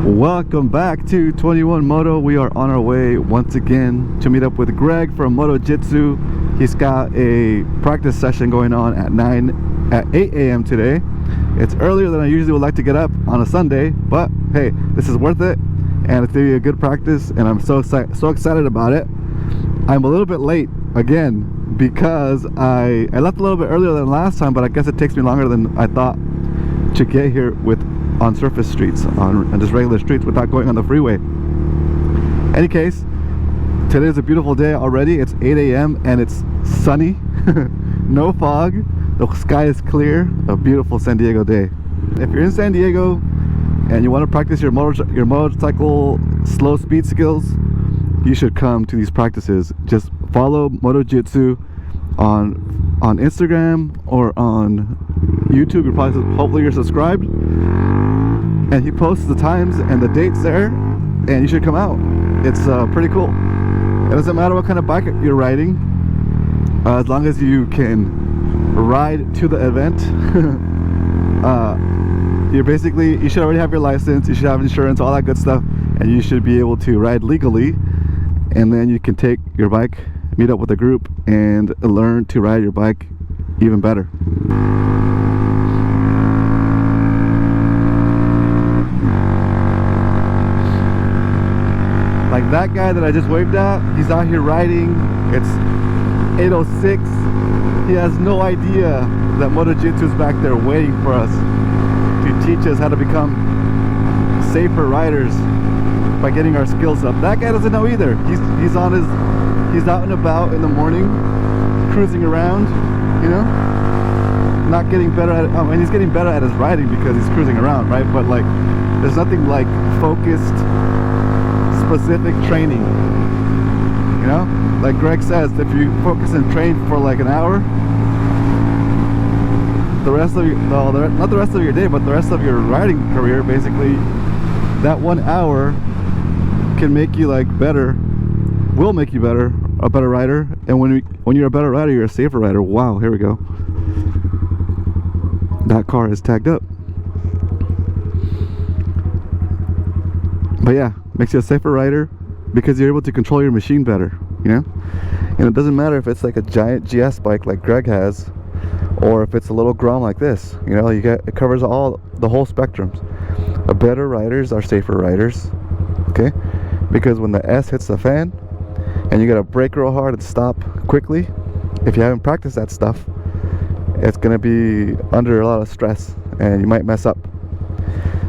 Welcome back to 21 Moto. We are on our way once again to meet up with Greg from Moto Jitsu. He's got a practice session going on at 8 a.m. today. It's earlier than I usually would like to get up on a Sunday, but hey, this is worth it, and it's gonna be a good practice, and I'm so excited about it. I'm a little bit late again because I left a little bit earlier than last time, but I guess it takes me longer than I thought to get here on surface streets, on just regular streets without going on the freeway. Any case, today is a beautiful day already. It's 8 a.m. and it's sunny, no fog, the sky is clear, a beautiful San Diego day. If you're in San Diego and you want to practice your motorcycle slow speed skills, you should come to these practices. Just follow Moto Jitsu on Instagram or on YouTube. Hopefully you're subscribed, and he posts the times and the dates there, and you should come out. It's pretty cool. It doesn't matter what kind of bike you're riding, as long as you can ride to the event. You should already have your license, you should have insurance, all that good stuff, and you should be able to ride legally. And then you can take your bike, meet up with a group, and learn to ride your bike even better. Like that guy that I just waved at, he's out here riding. It's 8:06. He has no idea that Moto Jitsu is back there waiting for us to teach us how to become safer riders by getting our skills up. That guy doesn't know either. He's out and about in the morning, cruising around, you know, not getting better at it. I mean, he's getting better at his riding because he's cruising around, right? But like, there's nothing like focused, specific training, you know? Like Greg says, if you focus and train for like an hour, the rest of your, not the rest of your day, but the rest of your riding career, basically, that 1 hour can make you will make you a better rider. And when you're a better rider, you're a safer rider. Wow, here we go. That car is tagged up. But yeah, makes you a safer rider because you're able to control your machine better, you know? And it doesn't matter if it's like a giant GS bike like Greg has, or if it's a little Grom like this, you know, it covers the whole spectrum. Better riders are safer riders, okay? Because when the S hits the fan and you gotta brake real hard and stop quickly, if you haven't practiced that stuff, it's gonna be under a lot of stress and you might mess up.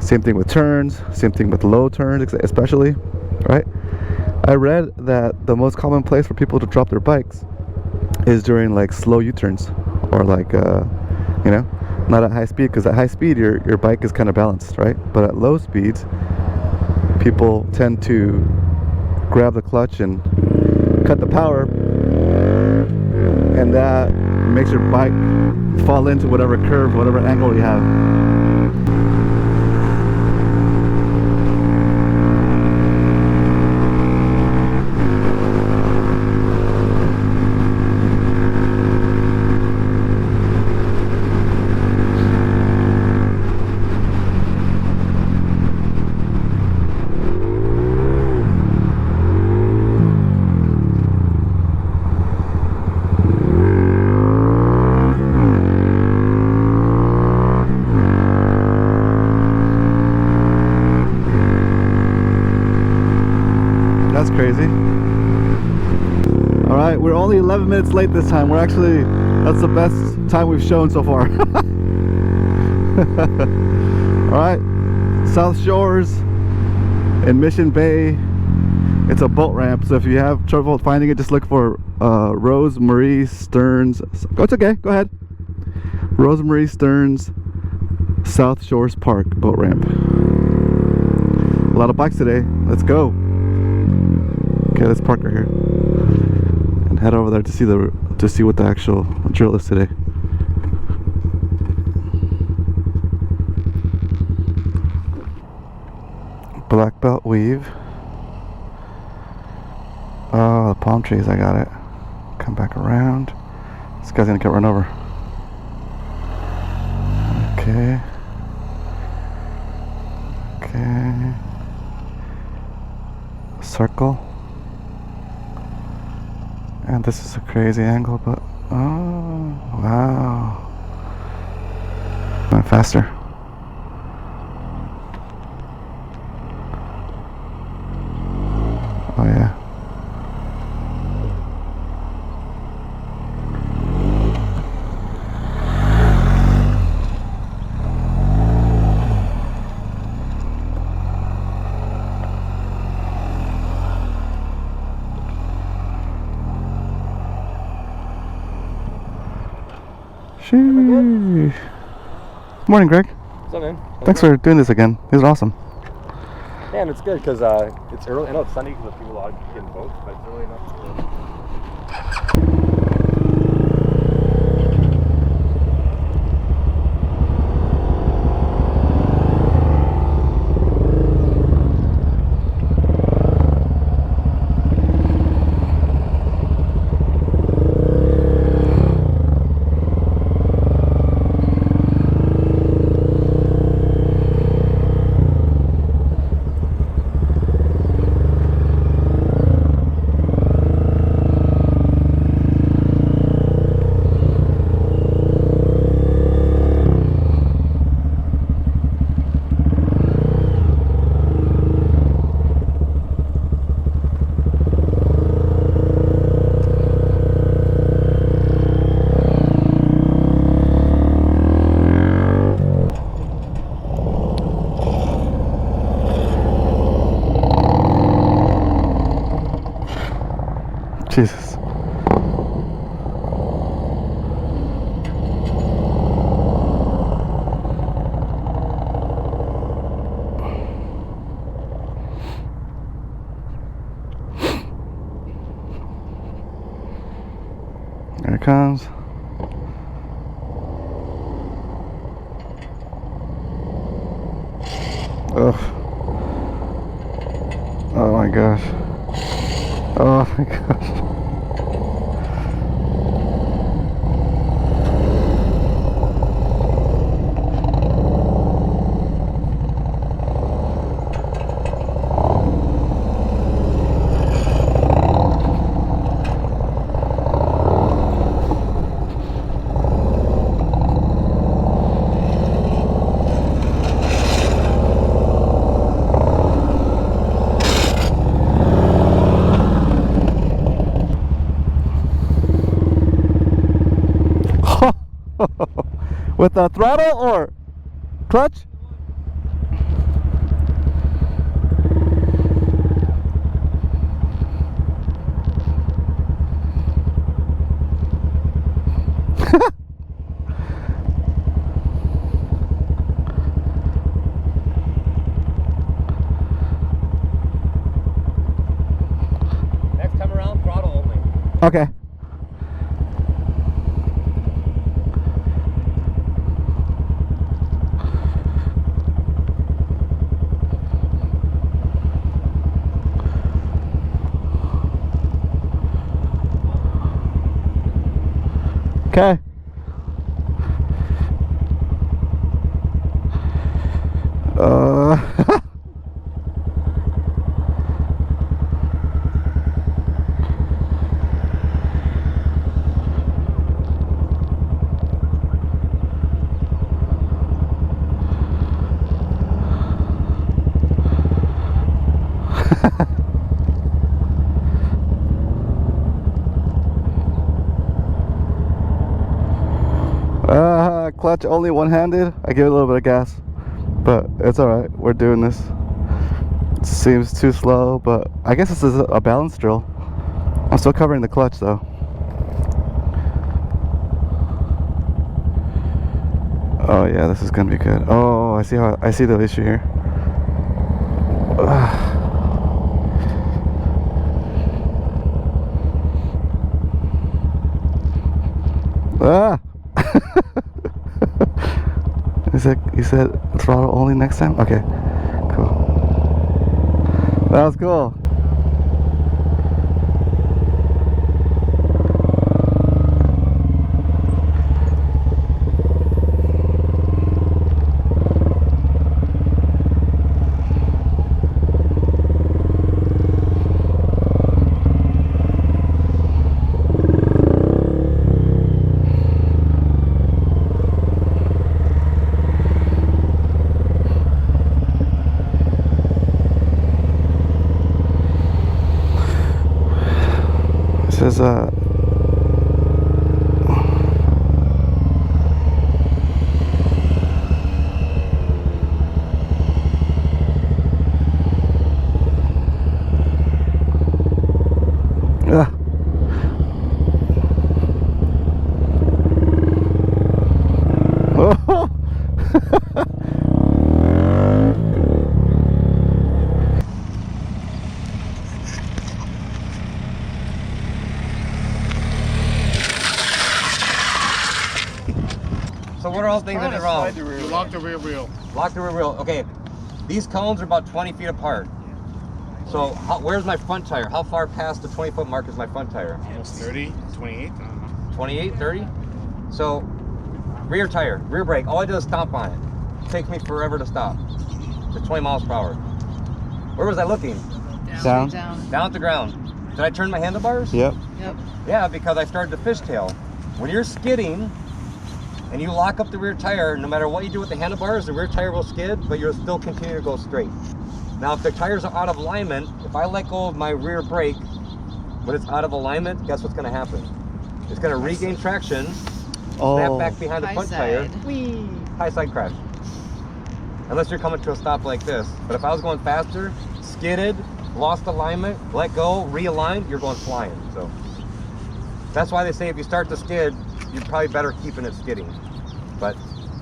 Same thing with turns, same thing with low turns especially, right? I read that the most common place for people to drop their bikes is during like slow U-turns, or like you know, not at high speed, because at high speed your bike is kind of balanced, right? But at low speeds, people tend to grab the clutch and cut the power, and that makes your bike fall into whatever curve, whatever angle you have. That's crazy. All right, we're only 11 minutes late this time. That's the best time we've shown so far. All right, South Shores in Mission Bay. It's a boat ramp, so if you have trouble finding it, just look for Rosemary Stearns. Oh, it's okay, go ahead. Rosemary Stearns South Shores Park boat ramp. A lot of bikes today. Let's go. Okay, let's park right here and head over there to see what the actual drill is today. Black belt weave. Oh, the palm trees, I got it. Come back around. This guy's gonna get run over. Okay. Okay. circle. And this is a crazy angle, but oh wow. Went faster. Oh yeah. Sheesh. Morning, Greg. What's up, man? Thanks for doing this again. This is awesome. Man, it's good because it's early. I know it's Sunday because people are getting boats, but it's early enough to... Jesus. There it comes. Ugh. Oh my gosh. Oh my gosh. With the throttle or clutch? Next time around, throttle only. Okay. Okay. Clutch only one-handed. I give it a little bit of gas, but it's alright. We're doing this. It seems too slow, but I guess this is a balance drill. I'm still covering the clutch though. Oh yeah, this is gonna be good. Oh, I see the issue here. Ah. You said throttle only next time? Okay, cool. That was cool. says So what are all things that are wrong? You lock the rear wheel. Lock the rear wheel. Okay, these cones are about 20 feet apart. So where's my front tire? How far past the 20-foot mark is my front tire? Almost 30, 28, I don't know. 28, 30? So rear tire, rear brake, all I do is stomp on it. It takes me forever to stop. It's 20 miles per hour. Where was I looking? down. Down at the ground. Did I turn my handlebars? Yep. Yeah, because I started to fishtail. When you're skidding and you lock up the rear tire, no matter what you do with the handlebars, the rear tire will skid, but you'll still continue to go straight. Now, if the tires are out of alignment, if I let go of my rear brake when it's out of alignment, guess what's going to happen? It's going to regain traction, snap back behind the front tire, whee, high side crash. Unless you're coming to a stop like this. But if I was going faster, skidded, lost alignment, let go, realigned, you're going flying. So that's why they say if you start to skid, you're probably better keeping it skidding. But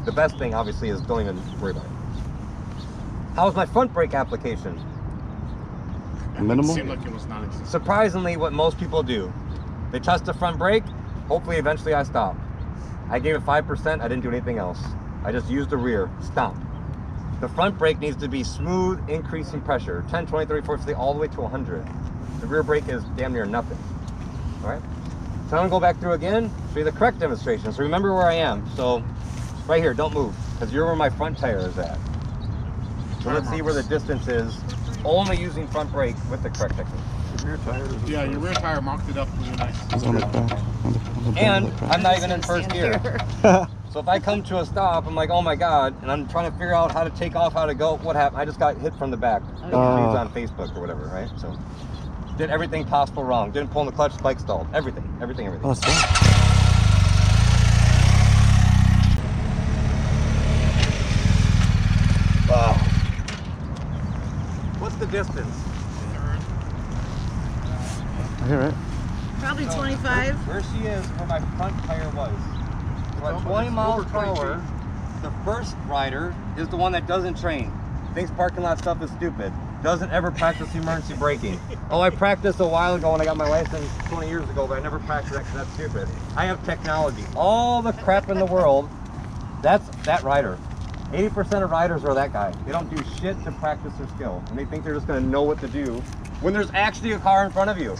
the best thing, obviously, is don't even worry about it. How's my front brake application? Minimal? It seemed like it was non-existent. Surprisingly, what most people do, they touch the front brake, hopefully eventually I stop. I gave it 5%, I didn't do anything else. I just used the rear, stop. The front brake needs to be smooth, increasing pressure, 10, 20, 30, 40, 50, all the way to 100. The rear brake is damn near nothing, all right? So I'm gonna go back through again, show you the correct demonstration. So remember where I am. So right here, don't move, because you're where my front tire is at. So let's see where the distance is, only using front brake with the correct technique. Yeah, your rear tire marked it up really nice. It's on the back. And I'm not even in first gear. So if I come to a stop, I'm like, oh my God, and I'm trying to figure out how to take off, how to go, what happened? I just got hit from the back. It's on Facebook or whatever, right? So did everything possible wrong. Didn't pull in the clutch, bike stalled. Everything. Oh, that's Wow. What's the distance? I hear it. Probably 25. Where she is, where my front tire was. So at 20 miles per hour, the first rider is the one that doesn't train. Thinks parking lot stuff is stupid. Doesn't ever practice emergency braking. Oh, I practiced a while ago when I got my license 20 years ago, but I never practiced that because that's stupid. I have technology. All the crap in the world, that's that rider. 80% of riders are that guy. They don't do shit to practice their skill. And they think they're just gonna know what to do when there's actually a car in front of you.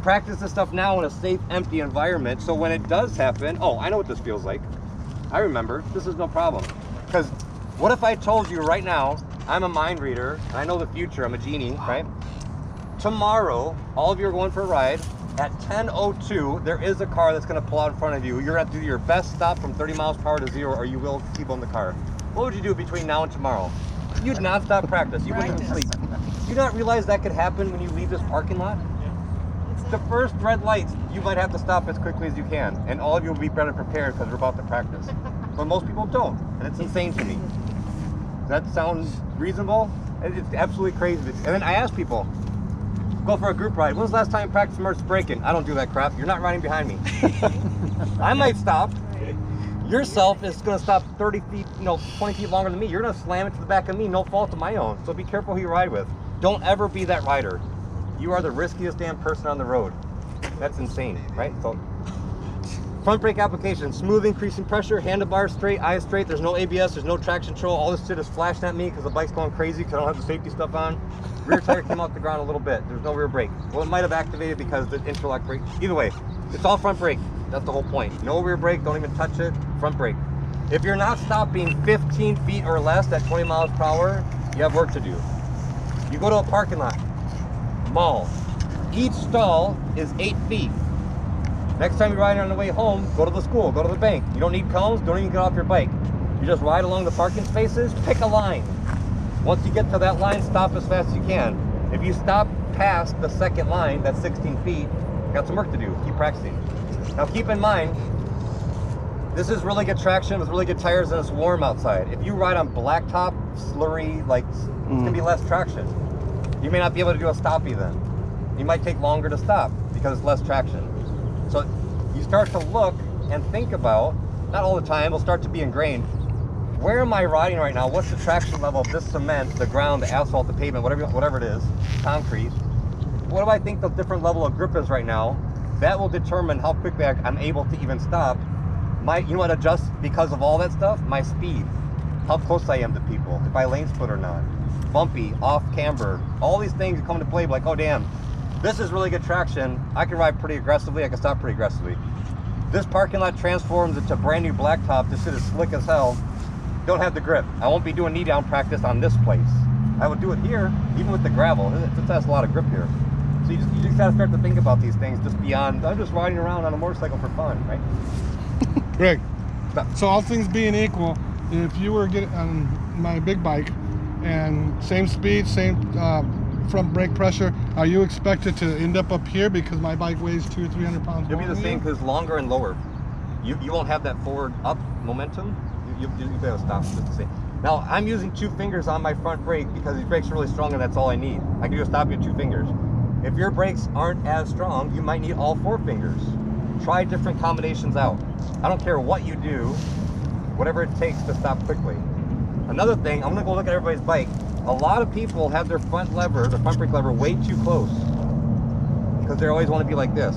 Practice this stuff now in a safe, empty environment, so when it does happen, oh, I know what this feels like. I remember, this is no problem. Because what if I told you right now, I'm a mind reader, I know the future, I'm a genie, right? Tomorrow, all of you are going for a ride. At 10:02, there is a car that's gonna pull out in front of you. You're gonna have to do your best stop from 30 miles per hour to 0, or you will keep on the car. What would you do between now and tomorrow? You'd not stop practice, you wouldn't even sleep. Do you not realize that could happen when you leave this parking lot? The first red lights, you might have to stop as quickly as you can, and all of you will be better prepared because we're about to practice. But most people don't, and it's insane to me. Does that sound reasonable? It's absolutely crazy. And then I ask people, go for a group ride. When's the last time you practiced emergency braking? I don't do that crap. You're not riding behind me. I might stop. Yourself is going to stop 30 feet, 20 feet longer than me. You're going to slam it to the back of me, no fault of my own. So be careful who you ride with. Don't ever be that rider. You are the riskiest damn person on the road. That's insane, right? So, front brake application, smooth increasing pressure, handlebars straight, eyes straight, there's no ABS, there's no traction control, all this shit is flashing at me because the bike's going crazy because I don't have the safety stuff on. Rear tire came off the ground a little bit, there's no rear brake. Well, it might have activated because the interlock brake. Either way, it's all front brake. That's the whole point. No rear brake, don't even touch it, front brake. If you're not stopping 15 feet or less at 20 miles per hour, you have work to do. You go to a parking lot, mall. Each stall is 8 feet. Next time you're riding on the way home, go to the school, go to the bank. You don't need cones, don't even get off your bike. You just ride along the parking spaces, pick a line. Once you get to that line, stop as fast as you can. If you stop past the second line, that's 16 feet, Got some work to do. Keep practicing. Now keep in mind, this is really good traction with really good tires and it's warm outside. If you ride on blacktop, slurry, like it's gonna be less traction. You may not be able to do a stoppie then. You might take longer to stop because it's less traction. So you start to look and think about, not all the time, it'll start to be ingrained. Where am I riding right now? What's the traction level of this cement, the ground, the asphalt, the pavement, whatever it is, concrete? What do I think the different level of grip is right now? That will determine how quickly I'm able to even stop. You know what adjusts because of all that stuff? My speed, how close I am to people, if I lane split or not, bumpy, off camber, all these things come into play. Like, oh damn, this is really good traction. I can ride pretty aggressively. I can stop pretty aggressively. This parking lot transforms into brand new blacktop. This shit is slick as hell. Don't have the grip. I won't be doing knee down practice on this place. I would do it here, even with the gravel. It just has a lot of grip here. So you just gotta start to think about these things just beyond, I'm just riding around on a motorcycle for fun, right? Greg, so all things being equal, if you were getting on my big bike and same speed, same front brake pressure, are you expected to end up here because my bike weighs 200 or 300 pounds It'll more? be the same because longer and lower. You won't have that forward up momentum. You'll be able to stop just the same. Now I'm using 2 fingers on my front brake because these brakes are really strong and that's all I need. I can do a stop with 2 fingers. If your brakes aren't as strong, you might need all 4 fingers. Try different combinations out. I don't care what you do, whatever it takes to stop quickly. Another thing, I'm gonna go look at everybody's bike. A lot of people have their front brake lever way too close because they always want to be like this.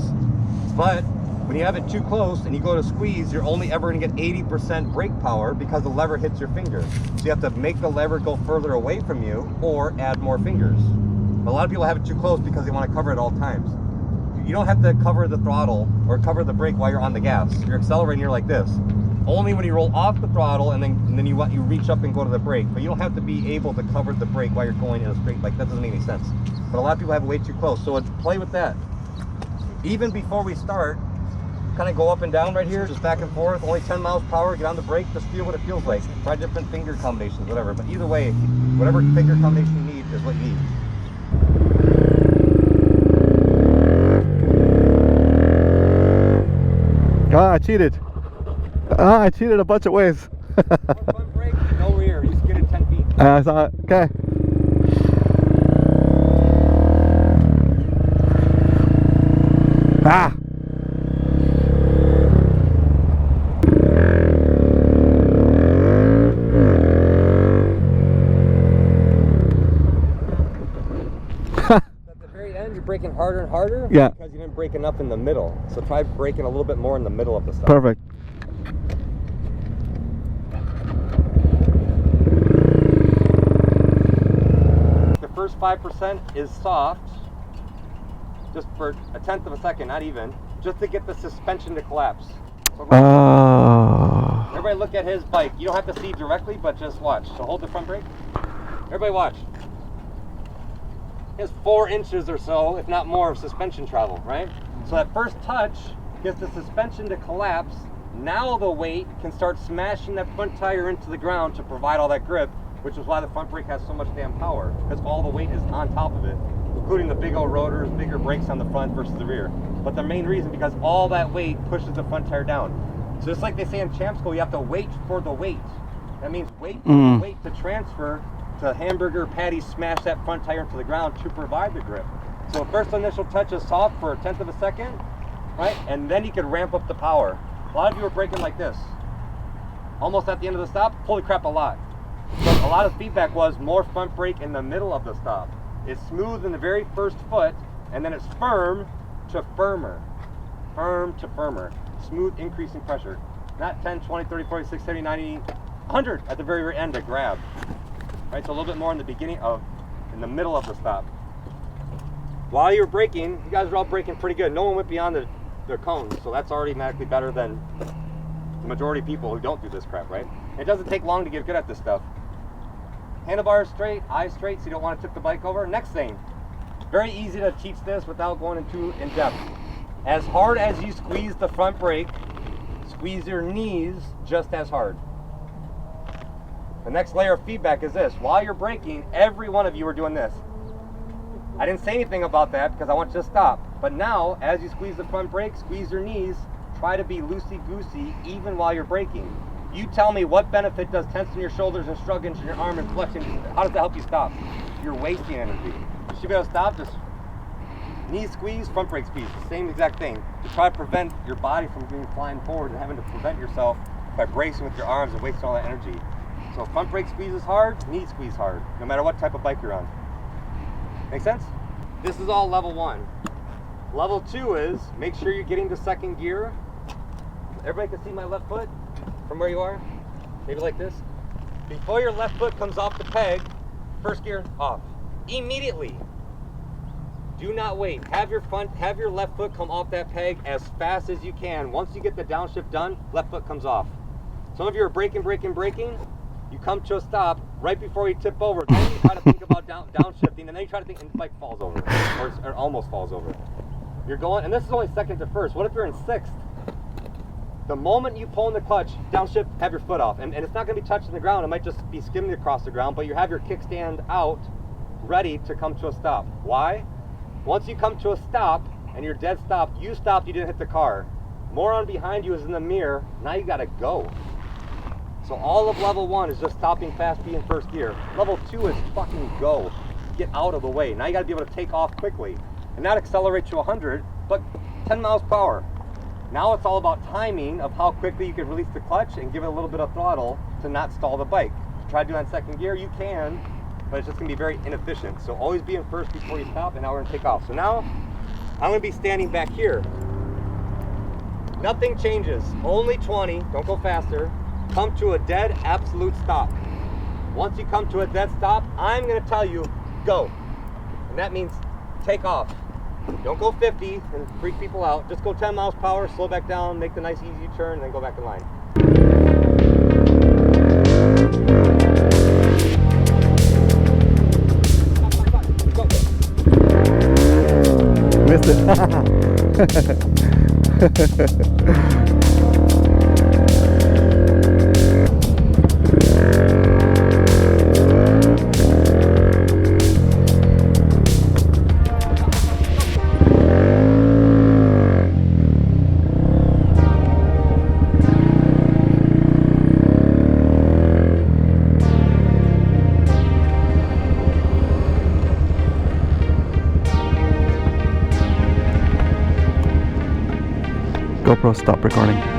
But when you have it too close and you go to squeeze, you're only ever gonna get 80% brake power because the lever hits your finger. So you have to make the lever go further away from you or add more fingers. A lot of people have it too close because they want to cover it all times. You don't have to cover the throttle or cover the brake while you're on the gas. You're accelerating, you're like this. Only when you roll off the throttle and then you reach up and go to the brake. But you don't have to be able to cover the brake while you're going in a straight, like that doesn't make any sense. But a lot of people have it way too close. So play with that. Even before we start, kind of go up and down right here, just back and forth, only 10 miles per hour, get on the brake, just feel what it feels like. Try different finger combinations, whatever. But either way, whatever finger combination you need is what you need. Ah, I cheated. Ah, I cheated a bunch of ways. Front brake, no rear. You skidded 10 feet. I saw it. Okay. Ah. Braking harder and harder, yeah, because you didn't brake enough in the middle. So try braking a little bit more in the middle of the stop. Perfect. The first 5% is soft, just for a tenth of a second, not even, just to get the suspension to collapse. So everybody look at his bike. You don't have to see directly, but just watch. So hold the front brake. Everybody watch. Has 4 inches or so, if not more, of suspension travel, right? So that first touch gets the suspension to collapse. Now the weight can start smashing that front tire into the ground to provide all that grip, which is why the front brake has so much damn power, because all the weight is on top of it, including the big old rotors, bigger brakes on the front versus the rear. But the main reason, because all that weight pushes the front tire down. So just like they say in champ school, you have to wait for the weight. That means wait for the weight to transfer to hamburger patty, smash that front tire into the ground to provide the grip. So first initial touch is soft for a tenth of a second, right? And then you can ramp up the power. A lot of you are braking like this. Almost at the end of the stop, holy crap, a lot. So a lot of feedback was more front brake in the middle of the stop. It's smooth in the very first foot, and then it's firm to firmer. Firm to firmer. Smooth increasing pressure. Not 10, 20, 30, 40, 60, 70, 90, 100 at the very, very end to grab. Right, so a little bit more in the beginning in the middle of the stop. While you're braking, you guys are all braking pretty good. No one went beyond their cones, so that's already automatically better than the majority of people who don't do this crap, right? It doesn't take long to get good at this stuff. Handlebars straight, eyes straight, so you don't want to tip the bike over. Next thing, very easy to teach this without going into in depth. As hard as you squeeze the front brake, squeeze your knees just as hard. The next layer of feedback is this. While you're braking, every one of you are doing this. I didn't say anything about that because I want you to stop. But now, as you squeeze the front brake, squeeze your knees, try to be loosey-goosey even while you're braking. You tell me what benefit does tensing your shoulders and shrugging your arm and flexing, how does that help you stop? You're wasting energy. You should be able to stop, just knee squeeze, front brake squeeze, the same exact thing. To try to prevent your body from being flying forward and having to prevent yourself by bracing with your arms and wasting all that energy. So front brake squeeze is hard, knee squeeze hard, no matter what type of bike you're on. Make sense? This is all level 1. Level 2 is, make sure you're getting to second gear. Everybody can see my left foot from where you are? Maybe like this. Before your left foot comes off the peg, first gear, off. Immediately. Do not wait. Have your left foot come off that peg as fast as you can. Once you get the downshift done, left foot comes off. Some of you are braking. You come to a stop right before you tip over. Then you try to think about downshifting, and then you try to think, and the bike falls over, or almost falls over. You're going, and this is only second to first. What if you're in 6th? The moment you pull in the clutch, downshift, have your foot off. And it's not going to be touching the ground. It might just be skimming across the ground, but you have your kickstand out, ready to come to a stop. Why? Once you come to a stop, and you're dead stop, you stopped, you didn't hit the car. Moron behind you is in the mirror. Now you got to go. So all of level 1 is just stopping fast, be in first gear. Level 2 is fucking go. Get out of the way. Now you got to be able to take off quickly. And not accelerate to 100, but 10 miles per hour. Now it's all about timing of how quickly you can release the clutch and give it a little bit of throttle to not stall the bike. To try to do that in second gear, you can, but it's just gonna be very inefficient. So always be in first before you stop, and now we're gonna take off. So now, I'm gonna be standing back here. Nothing changes, only 20, don't go faster. Come to a dead absolute stop. Once you come to a dead stop, I'm gonna tell you, go. And that means take off. Don't go 50 and freak people out. Just go 10 miles per hour, slow back down, make the nice easy turn, and then go back in line. Missed it. GoPro, stop recording.